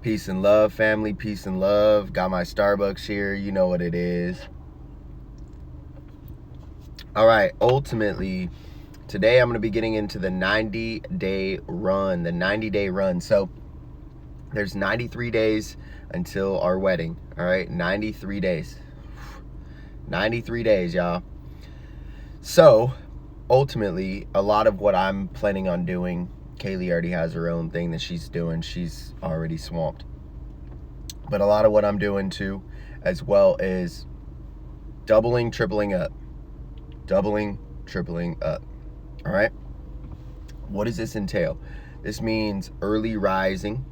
Peace and love, family. Peace and love. Got my Starbucks here. You know what it is. All right. Ultimately, today I'm going to be getting into the 90-day run. The 90-day run. So there's 93 days until our wedding. All right. 93 days. 93 days, y'all. So ultimately, a lot of what I'm planning on doing, Kaylee already has her own thing that she's doing. She's already swamped. But a lot of what I'm doing too, as well, is doubling, tripling up. Doubling, tripling up. All right? What does this entail? This means early rising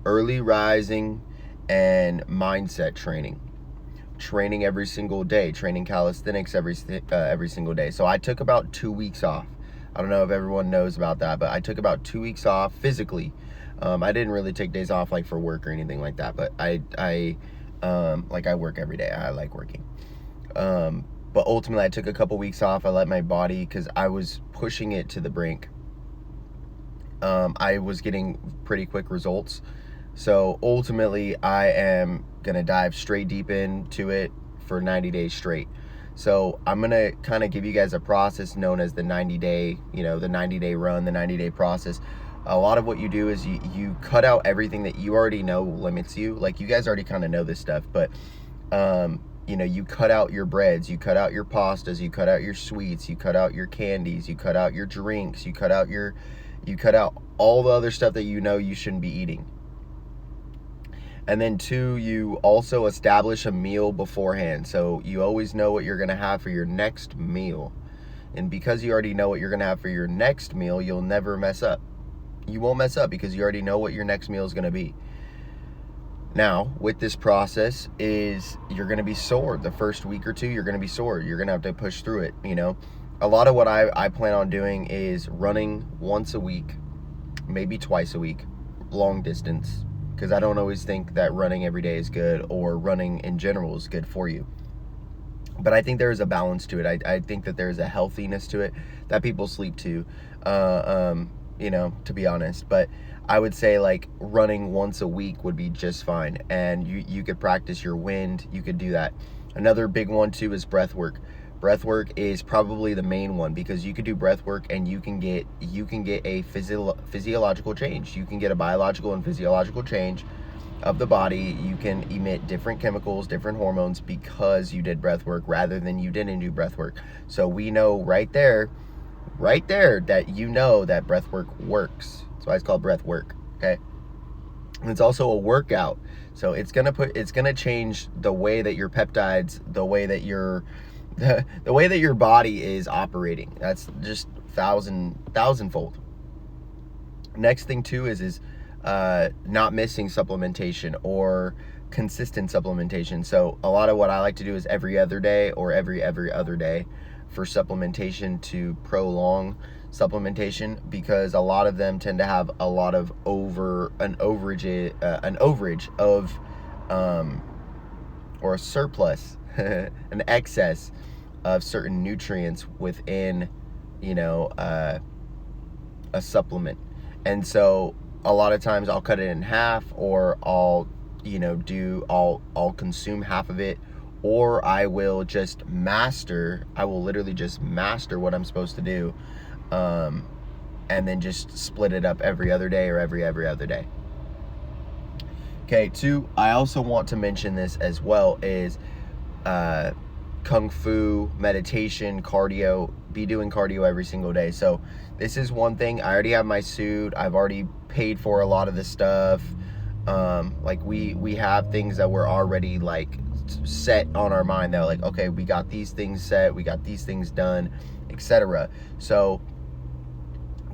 and mindset training. Training every single day, training calisthenics every single day. So I took about 2 weeks off. I don't know if everyone knows about that, but I took about 2 weeks off physically. I didn't really take days off like for work or anything like that, but I work every day. I like working. But ultimately, I took a couple weeks off. I let my body, because I was pushing it to the brink. I was getting pretty quick results. So ultimately, I am going to dive straight deep into it for 90 days straight. So I'm going to kind of give you guys a process known as the 90-day, the 90-day run, the 90-day process. A lot of what you do is you cut out everything that you already know limits you. Like, you guys already kind of know this stuff, but you cut out your breads, you cut out your pastas, you cut out your sweets, you cut out your candies, you cut out your drinks, you cut out all the other stuff that you shouldn't be eating. And then 2, you also establish a meal beforehand. So you always know what you're going to have for your next meal. And because you already know what you're going to have for your next meal, you'll never mess up. You won't mess up because you already know what your next meal is going to be. Now, with this process is you're going to be sore. The first week or 2, you're going to be sore. You're going to have to push through it, A lot of what I plan on doing is running once a week, maybe twice a week, long distance. Because I don't always think that running every day is good, or running in general is good for you. But I think there is a balance to it. I think that there's a healthiness to it that people sleep to, to be honest. But I would say like running once a week would be just fine. And you could practice your wind. You could do that. Another big one too is breath work. Breath work is probably the main one, because you could do breath work and you can get a physiological change. You can get a biological and physiological change of the body. You can emit different chemicals, different hormones, because you did breath work rather than you didn't do breath work. So we know right there that that breath work works. That's why it's called breath work. Okay. And it's also a workout. So it's gonna change the way that your peptides, the way that your body is operating. That's just thousandfold. Next thing too is not missing supplementation or consistent supplementation. So a lot of what I like to do is every other day or every other day for supplementation, to prolong supplementation, because a lot of them tend to have a lot of an overage of or a surplus an excess of certain nutrients within a supplement. And so a lot of times I'll cut it in half, or I'll consume half of it, or I will literally just master what I'm supposed to do, and then just split it up every other day or every other day. Okay, 2, I also want to mention this as well, is kung fu, meditation, cardio. Be doing cardio every single day. So this is one thing. I already have my suit. I've already paid for a lot of this stuff. We have things that we're already like set on our mind that like, okay, we got these things set, we got these things done, etc. So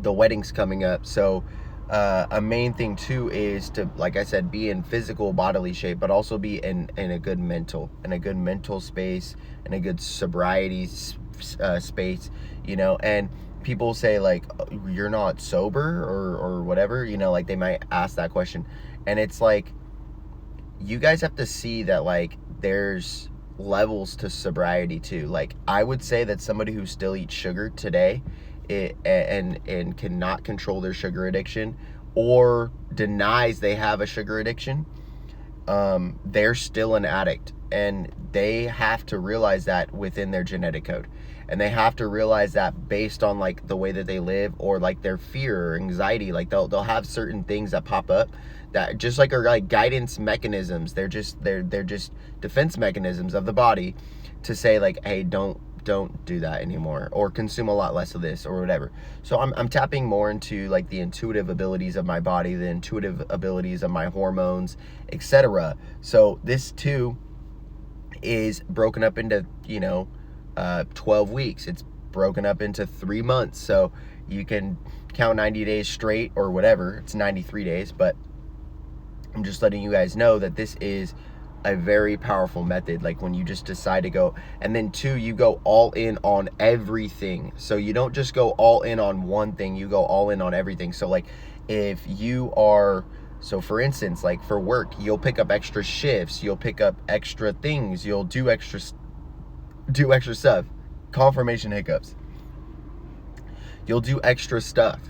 the wedding's coming up. So a main thing too is to, like I said, be in physical bodily shape, but also be in a good mental space, in a good sobriety space, and people say like, you're not sober or whatever, like they might ask that question. And it's like, you guys have to see that like there's levels to sobriety too. Like, I would say that somebody who still eats sugar today and cannot control their sugar addiction or denies they have a sugar addiction, they're still an addict, and they have to realize that within their genetic code, and they have to realize that based on like the way that they live, or like their fear or anxiety, like they'll have certain things that pop up that just like are like guidance mechanisms. They're just defense mechanisms of the body to say like, hey, don't do that anymore, or consume a lot less of this or whatever. So I'm tapping more into like the intuitive abilities of my body, the intuitive abilities of my hormones, etc. So this too is broken up into 12 weeks. It's broken up into 3 months, so you can count 90 days straight or whatever. It's 93 days, but I'm just letting you guys know that this is a very powerful method. Like when you just decide to go, and then 2, you go all in on everything. So you don't just go all in on one thing, you go all in on everything. So like if you are, so for instance, like for work, you'll pick up extra shifts, you'll pick up extra things, you'll do extra stuff. Confirmation hiccups. You'll do extra stuff.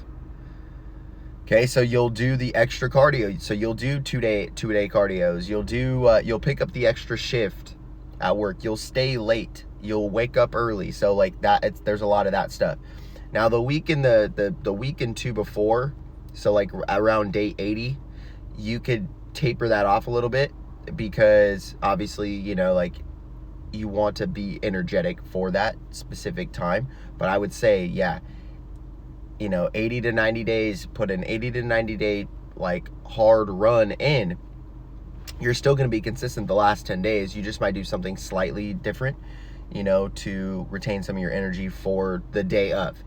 Okay, so you'll do the extra cardio. So you'll do two-day cardios. You'll pick up the extra shift at work. You'll stay late. You'll wake up early. So like that, there's a lot of that stuff. Now the week in the week and 2 before, so like around day 80, you could taper that off a little bit, because obviously, like you want to be energetic for that specific time. But I would say, yeah, 80 to 90 days, put an 80 to 90 day like hard run in. You're still going to be consistent the last 10 days. You just might do something slightly different, to retain some of your energy for the day of,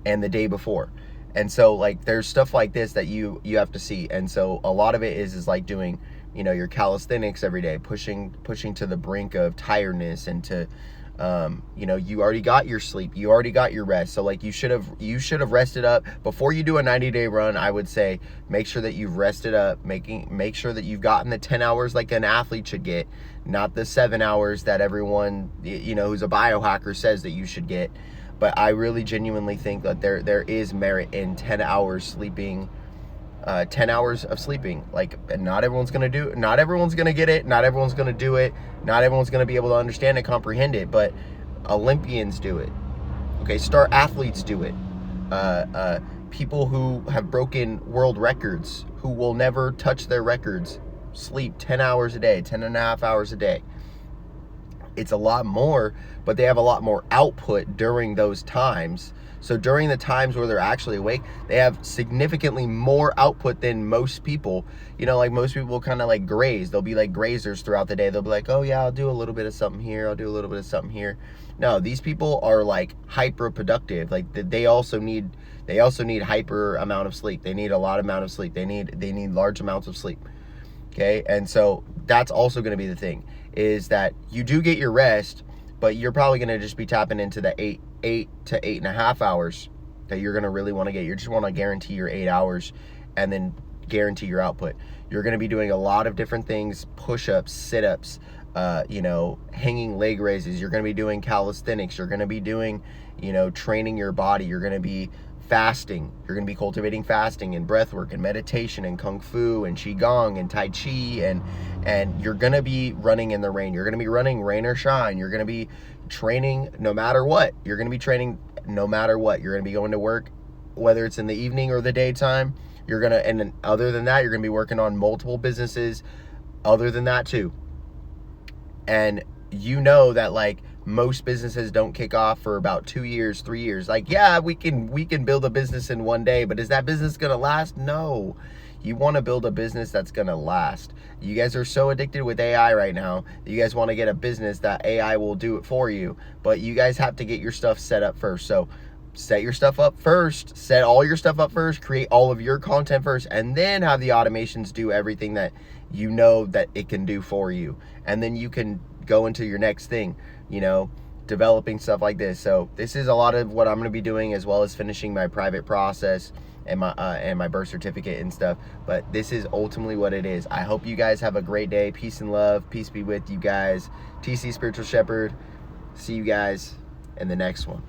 and the day before. And so like there's stuff like this that you have to see. And so a lot of it is like doing, your calisthenics every day, pushing to the brink of tiredness, and to you already got your sleep, you already got your rest. So like you should have rested up before you do a 90-day run. I would say make sure that you've rested up, make sure that you've gotten the 10 hours like an athlete should get, not the 7 hours that everyone who's a biohacker says that you should get. But I really genuinely think that there is merit in 10 hours sleeping, 10 hours of sleeping. Like, and not everyone's gonna get it, not everyone's gonna do it, not everyone's gonna be able to understand and comprehend it, but Olympians do it. Okay, star athletes do it. People who have broken world records, who will never touch their records, sleep 10 hours a day, 10 and a half hours a day. It's a lot more, but they have a lot more output during those times. So during the times where they're actually awake, they have significantly more output than most people. Like most people kind of like graze. They'll be like grazers throughout the day. They'll be like, oh yeah, I'll do a little bit of something here, I'll do a little bit of something here. No, these people are like hyper productive. Like they also need hyper amount of sleep. They need a lot amount of sleep. They need large amounts of sleep. Okay, and so that's also going to be the thing, is that you do get your rest, but you're probably going to just be tapping into the 8 to 8.5 hours that you're going to really want to get. You just want to guarantee your 8 hours, and then guarantee your output. You're going to be doing a lot of different things: push-ups, sit-ups, hanging leg raises. You're going to be doing calisthenics. You're going to be doing, training your body. You're going to be fasting. You're going to be cultivating fasting and breathwork and meditation and kung fu and qigong and tai chi, and you're going to be running in the rain. You're going to be running rain or shine. You're going to be training no matter what. You're going to be training no matter what. You're going to be going to work, whether it's in the evening or the daytime. And then other than that, you're going to be working on multiple businesses other than that too. And that like most businesses don't kick off for about 2 years, 3 years. Like, yeah, we can build a business in one day, but is that business going to last? No. You want to build a business that's going to last. You guys are so addicted with AI right now that you guys want to get a business that AI will do it for you, but you guys have to get your stuff set up first. So set your stuff up first, set all your stuff up first, create all of your content first, and then have the automations do everything that that it can do for you. And then you can go into your next thing, developing stuff like this. So this is a lot of what I'm going to be doing, as well as finishing my private process and my birth certificate and stuff. But this is ultimately what it is. I hope you guys have a great day. Peace and love. Peace be with you guys. TC Spiritual Shepherd. See you guys in the next one.